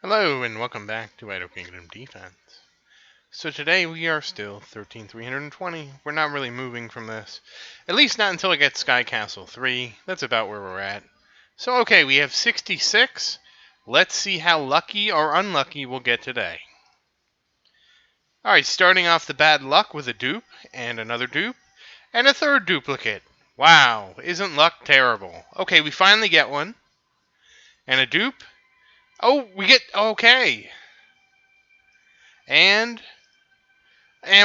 Hello and welcome back to Idle Kingdom Defense. So today we are still 13,320. We're not really moving from this. At least not until I get Sky Castle 3. That's about where we're at. So okay, we have 66. Let's see how lucky or unlucky we'll get today. Alright, starting off the bad luck with a dupe, and another dupe, and a third duplicate. Wow, isn't luck terrible? Okay, we finally get one. And a dupe. Oh, we get... okay. And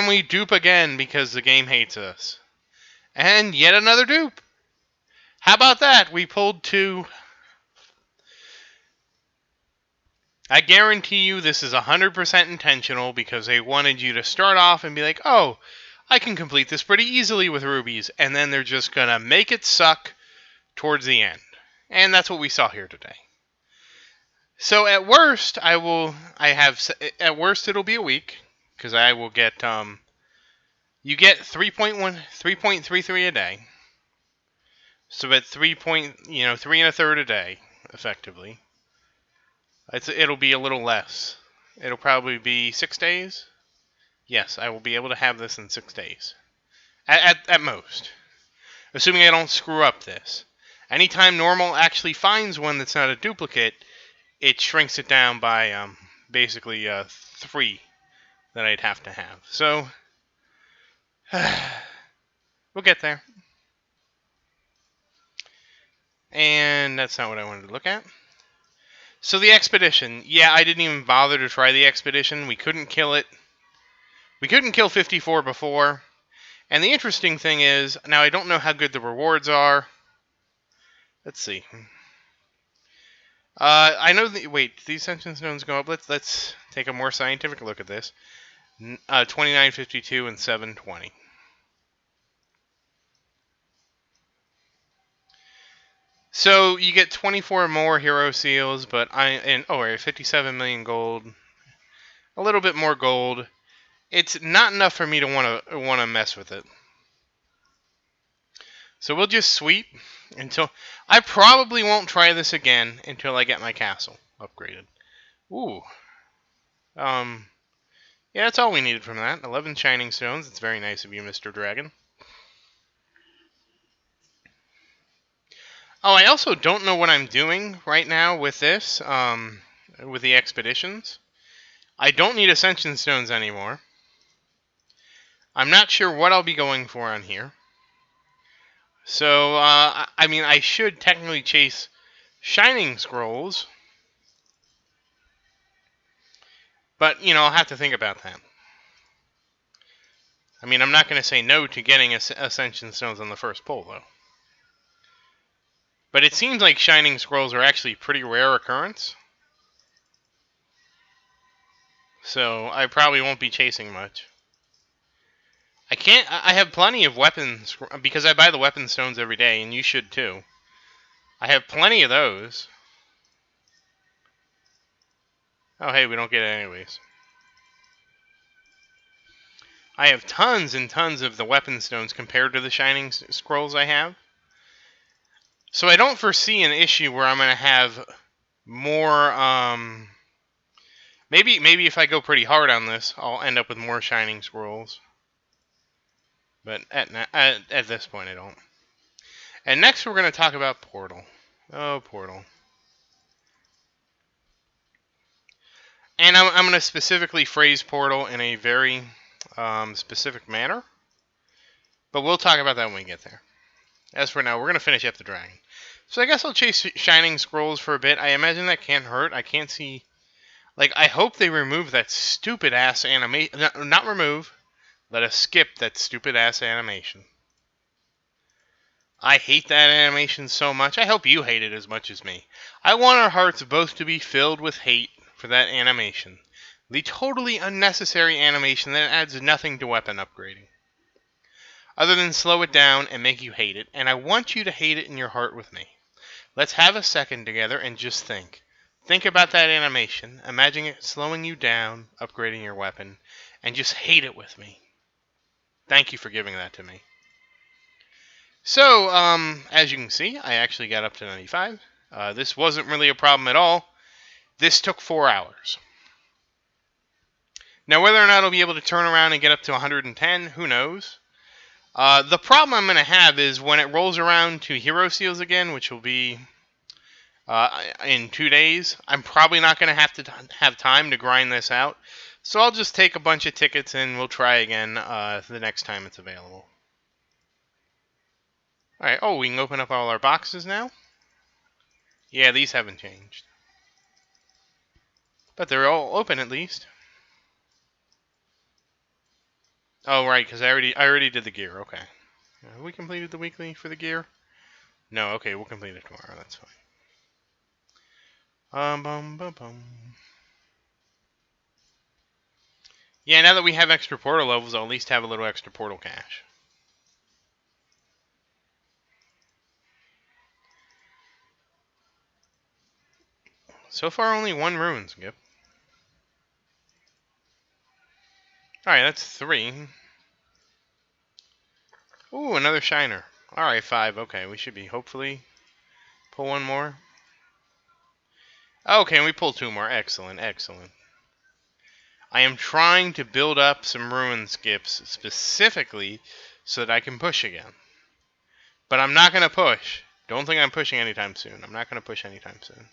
we dupe again because the game hates us. And yet another dupe. How about that? We pulled two. I guarantee you this is 100% intentional because they wanted you to start off and be like, oh, I can complete this pretty easily with rubies. And then they're just going to make it suck towards the end. And that's what we saw here today. So at worst, at worst it'll be a week because I will get, you get 3.33 a day. So at 3 1/3 a day, effectively. It'll be a little less. It'll probably be 6 days. Yes, I will be able to have this in 6 days. At most. Assuming I don't screw up this. Anytime normal actually finds one that's not a duplicate, it shrinks it down by basically 3 that I'd have to have. So, we'll get there. And that's not what I wanted to look at. So the expedition. Yeah, I didn't even bother to try the expedition. We couldn't kill it. We couldn't kill 54 before. And the interesting thing is, now I don't know how good the rewards are. Let's see. I know that. Wait, these ascension stones go up. Let's take a more scientific look at this. 2952 and 720. So you get 24 more hero seals, but 57 million gold, a little bit more gold. It's not enough for me to want to mess with it. So we'll just sweep until I probably won't try this again until I get my castle upgraded. Ooh. Yeah, that's all we needed from that. 11 shining stones. It's very nice of you, Mr. Dragon. Oh, I also don't know what I'm doing right now with this, with the expeditions. I don't need ascension stones anymore. I'm not sure what I'll be going for on here. So, I mean, I should technically chase shining scrolls. But, I'll have to think about that. I mean, I'm not going to say no to getting ascension stones on the first pull, though. But it seems like shining scrolls are actually a pretty rare occurrence. So, I probably won't be chasing much. I have plenty of weapons, because I buy the weapon stones every day, and you should too. I have plenty of those. Oh, hey, we don't get it anyways. I have tons and tons of the weapon stones compared to the shining scrolls I have. So I don't foresee an issue where I'm going to have more, maybe if I go pretty hard on this, I'll end up with more shining scrolls. But at this point, I don't. And next we're going to talk about Portal. Oh, Portal. And I'm going to specifically phrase Portal in a very specific manner. But we'll talk about that when we get there. As for now, we're going to finish up the dragon. So I guess I'll chase shining scrolls for a bit. I imagine that can't hurt. I can't see... Like, I hope they remove that stupid-ass animation... Not remove. Let us skip that stupid-ass animation. I hate that animation so much. I hope you hate it as much as me. I want our hearts both to be filled with hate for that animation. The totally unnecessary animation that adds nothing to weapon upgrading. Other than slow it down and make you hate it. And I want you to hate it in your heart with me. Let's have a second together and just think. Think about that animation. Imagine it slowing you down, upgrading your weapon, and just hate it with me. Thank you for giving that to me. So, as you can see, I actually got up to 95. This wasn't really a problem at all. This took 4 hours. Now, whether or not I'll be able to turn around and get up to 110, who knows? The problem I'm going to have is when it rolls around to Hero Seals again, which will be in 2 days, I'm probably not going to have time to grind this out. So I'll just take a bunch of tickets and we'll try again the next time it's available. Alright, oh, we can open up all our boxes now? Yeah, these haven't changed. But they're all open at least. Oh, right, because I already did the gear, okay. Have we completed the weekly for the gear? No, okay, we'll complete it tomorrow, that's fine. Bum, bum, bum. Yeah, now that we have extra portal levels, I'll at least have a little extra portal cash. So far, only 1 ruin skip. Alright, that's 3. Ooh, another shiner. Alright, 5. Okay, we should be hopefully pull 1 more. Okay, we pulled 2 more. Excellent, excellent. I am trying to build up some ruin skips specifically so that I can push again. But I'm not going to push. Don't think I'm pushing anytime soon. I'm not going to push anytime soon.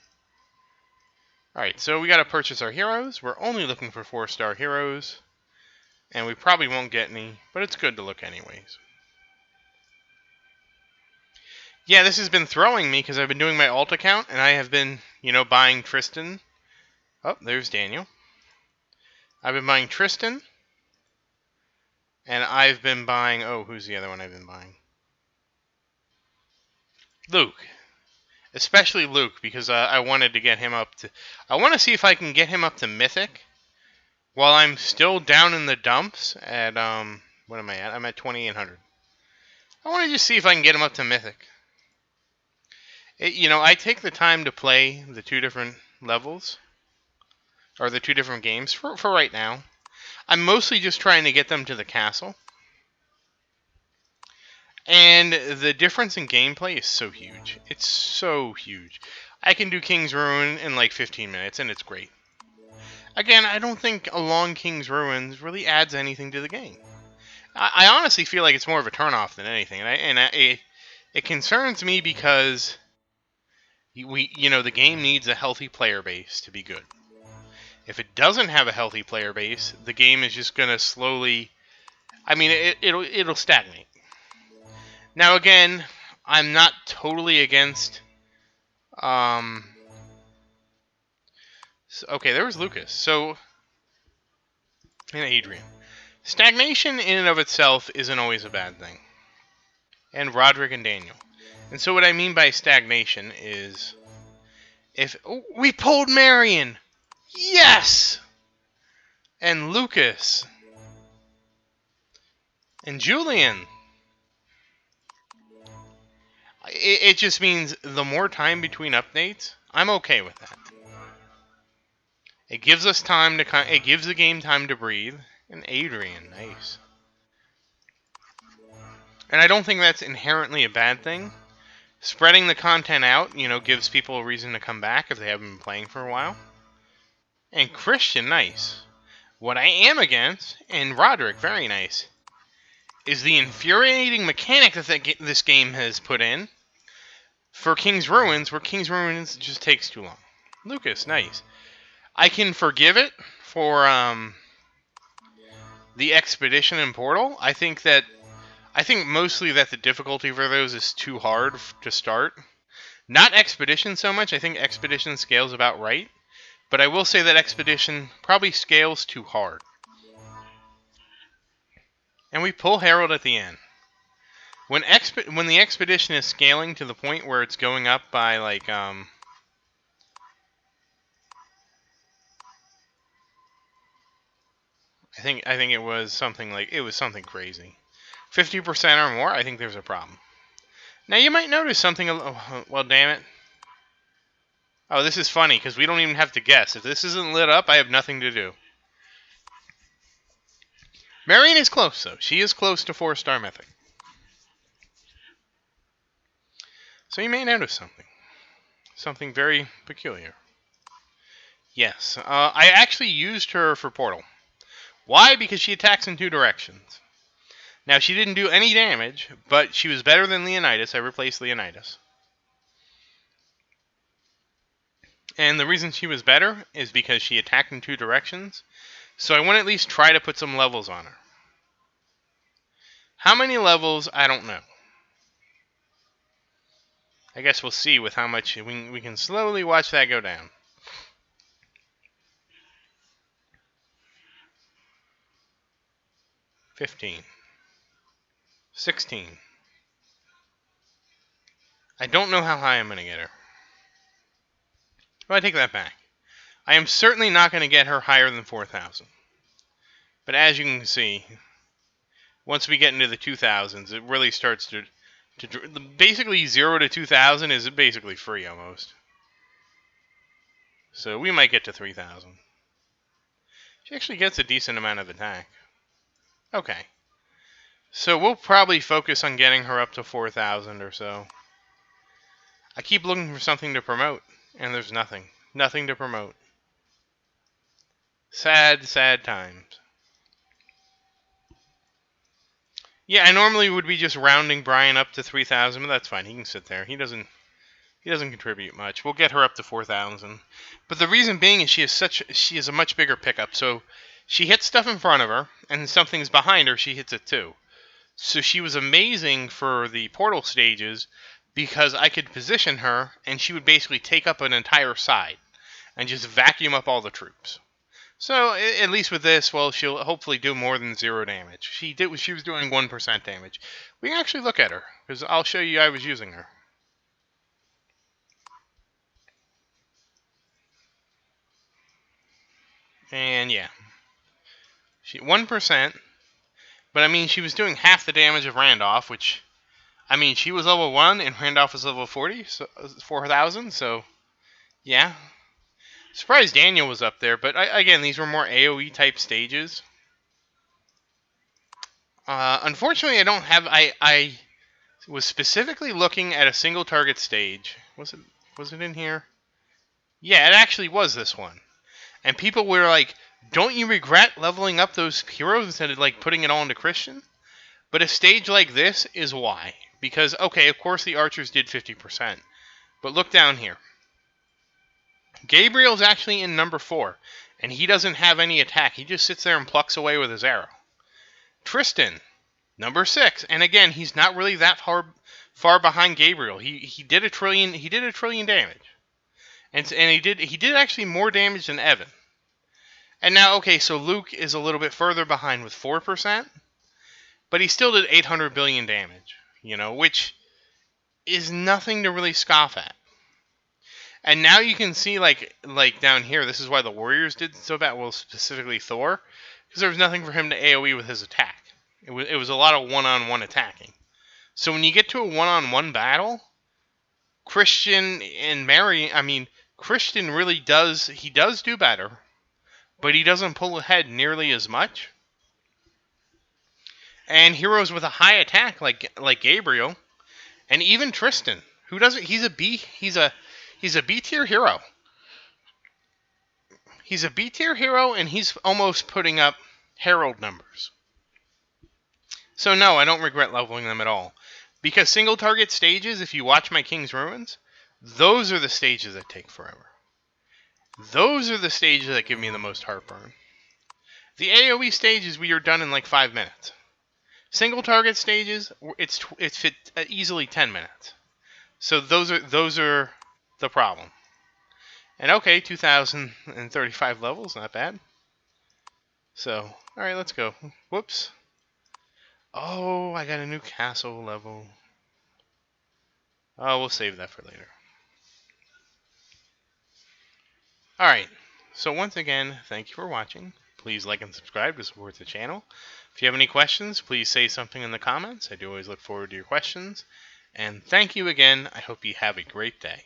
Alright, so we got to purchase our heroes. We're only looking for 4-star heroes. And we probably won't get any, but it's good to look anyways. Yeah, this has been throwing me because I've been doing my alt account, and I have been, buying Tristan. Oh, there's Daniel. I've been buying Tristan. And I've been buying... Oh, who's the other one I've been buying? Luke. Especially Luke, because I wanted to get him up to... I want to see if I can get him up to Mythic while I'm still down in the dumps at... What am I at? I'm at 2,800. I want to just see if I can get him up to Mythic. I take the time to play the 2 different levels, or the 2 different games for right now. I'm mostly just trying to get them to the castle. And the difference in gameplay is so huge. It's so huge. I can do King's Ruin in like 15 minutes, and it's great. Again, I don't think a long King's Ruins really adds anything to the game. I honestly feel like it's more of a turnoff than anything, it concerns me because the game needs a healthy player base to be good. If it doesn't have a healthy player base, the game is just going to slowly... I mean, it'll stagnate. Now, again, I'm not totally against... okay, there was Lucas. So, and Adrian. Stagnation in and of itself isn't always a bad thing. And Roderick and Daniel. And so what I mean by stagnation is... we pulled Marion! Yes! And Lucas. And Julian. It just means the more time between updates, I'm okay with that. It gives us time to... It gives the game time to breathe. And Adrian, nice. And I don't think that's inherently a bad thing. Spreading the content out, gives people a reason to come back if they haven't been playing for a while. And Christian, nice. What I am against, and Roderick, very nice, is the infuriating mechanic that this game has put in for King's Ruins, where King's Ruins just takes too long. Lucas, nice. I can forgive it for the Expedition and Portal. I think mostly that the difficulty for those is too hard to start. Not Expedition so much. I think Expedition scales about right. But I will say that Expedition probably scales too hard. And we pull Herald at the end. When the Expedition is scaling to the point where it's going up by like I think it was something crazy. 50% or more, I think there's a problem. Now you might notice something well, damn it. Oh, this is funny because we don't even have to guess. If this isn't lit up, I have nothing to do. Marion is close though. She is close to 4-star Mythic. So you may notice something very peculiar. Yes. I actually used her for Portal. Why? Because she attacks in two directions. Now, she didn't do any damage, but she was better than Leonidas. I replaced Leonidas. And the reason she was better is because she attacked in two directions. So I want to at least try to put some levels on her. How many levels? I don't know. I guess we'll see with how much we can slowly watch that go down. 15. 16. I don't know how high I'm going to get her. Well, I take that back. I am certainly not going to get her higher than 4,000. But as you can see, once we get into the 2,000s, it really starts to basically 0 to 2,000 is basically free almost. So we might get to 3,000. She actually gets a decent amount of attack. Okay. So we'll probably focus on getting her up to 4,000 or so. I keep looking for something to promote, and there's nothing. Nothing to promote. Sad, sad times. Yeah, I normally would be just rounding Brian up to 3,000, but that's fine. He can sit there. He doesn't contribute much. We'll get her up to 4,000. But the reason being is she is a much bigger pickup. So she hits stuff in front of her, and something's behind her, she hits it too. So she was amazing for the portal stages because I could position her, and she would basically take up an entire side and just vacuum up all the troops. So at least with this, well, she'll hopefully do more than 0 damage. She was doing 1% damage. We can actually look at her because I'll show you I was using her. And yeah, she 1%. But I mean, she was doing half the damage of Randolph, which I mean, she was level 1 and Randolph was level 40, so 4,000. So yeah, surprised Daniel was up there. But again, these were more AOE type stages. Unfortunately, I don't have. I was specifically looking at a single target stage. Was it in here? Yeah, it actually was this one. And people were like, "Don't you regret leveling up those heroes instead of like putting it all into Christian?" But a stage like this is why. Because okay, of course the archers did 50%. But look down here. Gabriel's actually in number 4, and he doesn't have any attack. He just sits there and plucks away with his arrow. Tristan, number 6, and again, he's not really that far behind Gabriel. He did a trillion damage, and he did actually more damage than Evan. And now, okay, so Luke is a little bit further behind with 4%, but he still did 800 billion damage. Which is nothing to really scoff at. And now you can see, like down here, this is why the Warriors did so bad. Well, specifically Thor, because there was nothing for him to AOE with his attack. It was a lot of one-on-one attacking. So when you get to a one-on-one battle, Christian and Mary, I mean, Christian really does do better, but he doesn't pull ahead nearly as much. And heroes with a high attack like Gabriel, and even Tristan, who doesn't, he's a B tier hero. He's a B tier hero, and he's almost putting up Herald numbers. So no, I don't regret leveling them at all. Because single target stages, if you watch my King's Ruins, those are the stages that take forever. Those are the stages that give me the most heartburn. The AoE stages, we are done in like 5 minutes. Single target stages, it's easily 10 minutes. So those are the problem. And okay, 2,035 levels, not bad. So, alright, let's go. Whoops. Oh, I got a new castle level. Oh, we'll save that for later. Alright, so once again, thank you for watching. Please like and subscribe to support the channel. If you have any questions, please say something in the comments. I do always look forward to your questions. And thank you again. I hope you have a great day.